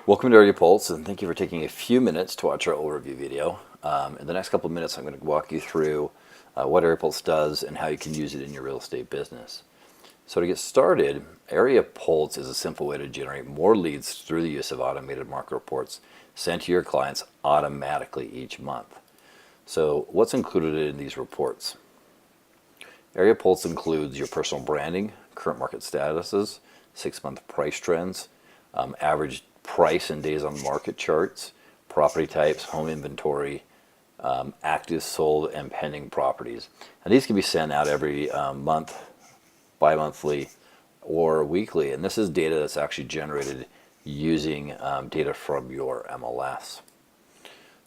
Welcome to AreaPulse, and thank you for taking a few minutes to watch our overview video. In the next couple of minutes, I'm going to walk you through what AreaPulse does and how you can use it in your real estate business. So to get started, AreaPulse is a simple way to generate more leads through the use of automated market reports sent to your clients automatically each month. So what's included in these reports? AreaPulse includes your personal branding, current market statuses, 6-month price trends, average price and days on market charts, property types, home inventory, active, sold, and pending properties. And these can be sent out every month, bi-monthly, or weekly. And this is data that's actually generated using data from your MLS.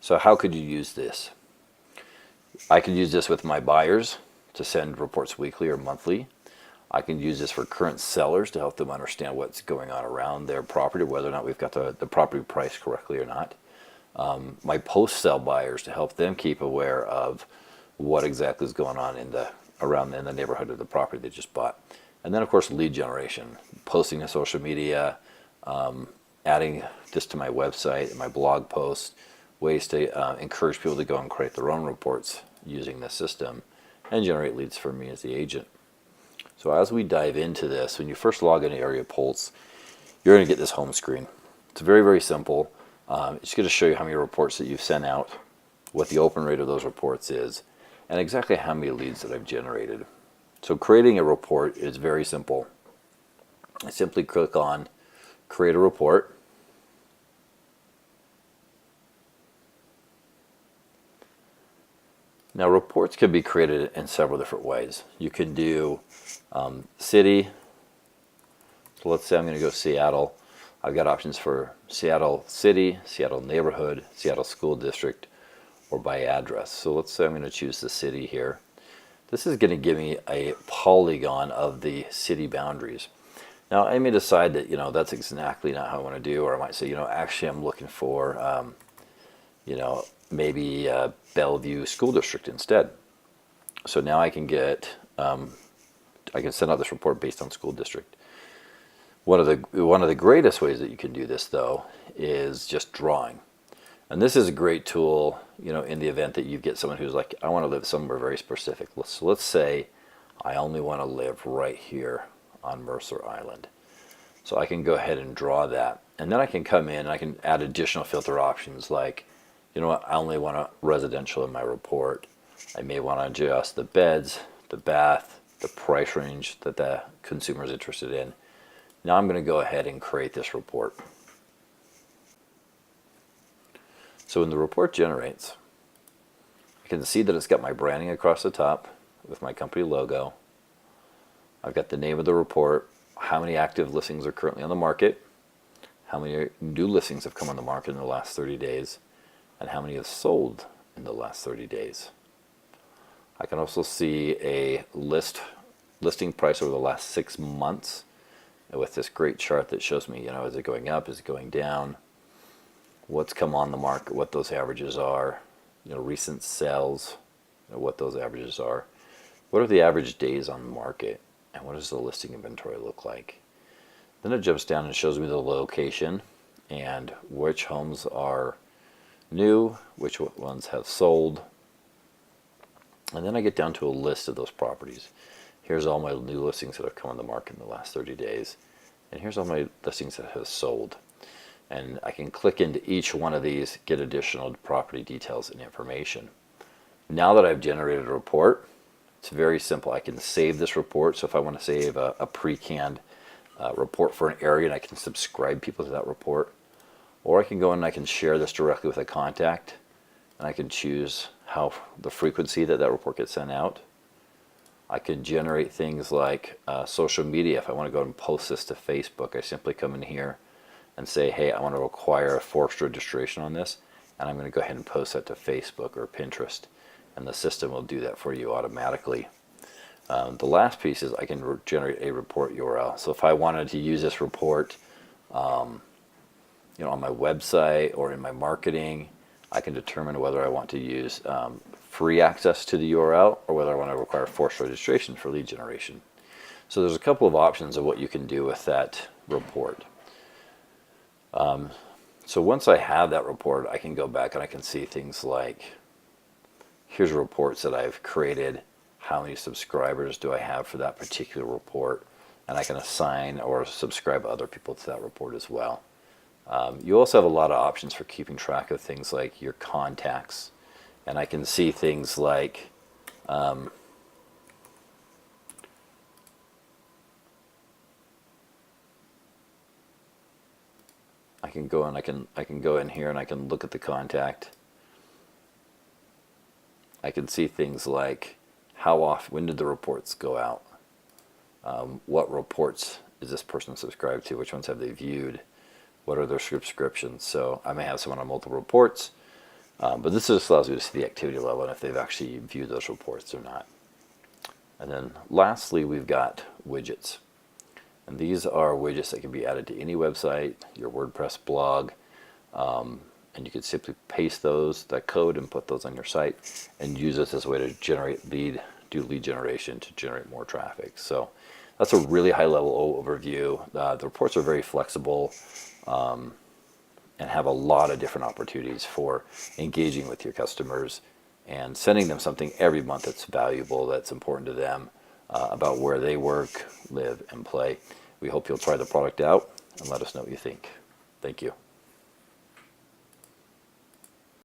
So how could you use this? I could use this with my buyers to send reports weekly or monthly. I can use this for current sellers to help them understand what's going on around their property, whether or not we've got the property priced correctly or not. My post-sale buyers to help them keep aware of what exactly is going on in the neighborhood of the property they just bought. And then, of course, lead generation, posting to social media, adding this to my website and my blog posts, ways to encourage people to go and create their own reports using this system and generate leads for me as the agent. So as we dive into this, when you first log into AreaPulse, you're going to get this home screen. It's very, very simple. It's going to show you how many reports that you've sent out, what the open rate of those reports is, and exactly how many leads that I've generated. So creating a report is very simple. I simply click on Create a Report. Now, reports can be created in several different ways. You can do city. So let's say I'm going to go Seattle. I've got options for Seattle City, Seattle Neighborhood, Seattle School District, or by address. So let's say I'm going to choose the city here. This is going to give me a polygon of the city boundaries. Now, I may decide that, that's exactly not how I want to do, or I might say, actually I'm looking for, maybe Bellevue School District instead. So now I can get, I can send out this report based on school district. One of the greatest ways that you can do this, though, is just drawing. And this is a great tool, in the event that you get someone who's like, I want to live somewhere very specific. So let's say I only want to live right here on Mercer Island. So I can go ahead and draw that. And then I can come in and I can add additional filter options like, I only want a residential in my report. I may want to adjust the beds, the bath, the price range that the consumer is interested in. Now I'm going to go ahead and create this report. So when the report generates, I can see that it's got my branding across the top with my company logo. I've got the name of the report, how many active listings are currently on the market, how many new listings have come on the market in the last 30 days, and how many have sold in the last 30 days. I can also see a listing price over the last 6 months with this great chart that shows me, is it going up, is it going down, what's come on the market, what those averages are, recent sales, what those averages are, what are the average days on the market, and what does the listing inventory look like. Then it jumps down and shows me the location and which homes are new, which ones have sold, and then I get down to a list of those properties. Here's all my new listings that have come on the market in the last 30 days, and here's all my listings that have sold. And I can click into each one of these, get additional property details and information. Now that I've generated a report, it's very simple. I can save this report. So if I want to save a pre-canned report for an area, and I can subscribe people to that report, or I can go in and I can share this directly with a contact, and I can choose how the frequency that report gets sent out. I can generate things like social media. If I want to go and post this to Facebook, I simply come in here and say, hey, I want to require a forced registration on this, and I'm going to go ahead and post that to Facebook or Pinterest, and the system will do that for you automatically. The last piece is I can generate a report URL. So if I wanted to use this report on my website or in my marketing, I can determine whether I want to use free access to the URL or whether I want to require forced registration for lead generation. So there's a couple of options of what you can do with that report. So once I have that report, I can go back and I can see things like, here's reports that I've created. How many subscribers do I have for that particular report? And I can assign or subscribe other people to that report as well. You also have a lot of options for keeping track of things like your contacts. And I can see things like I can go and I can go in here and I can look at the contact. I can see things like how often, when did the reports go out? What reports is this person subscribed to? Which ones have they viewed? What are their subscriptions? So I may have someone on multiple reports, but this just allows me to see the activity level and if they've actually viewed those reports or not. And then lastly, we've got widgets. And these are widgets that can be added to any website, your WordPress blog, and you can simply paste that code and put those on your site and use this as a way to do lead generation to generate more traffic. So that's a really high level overview. The reports are very flexible and have a lot of different opportunities for engaging with your customers and sending them something every month that's valuable, that's important to them, about where they work, live, and play. We hope you'll try the product out and let us know what you think. Thank you.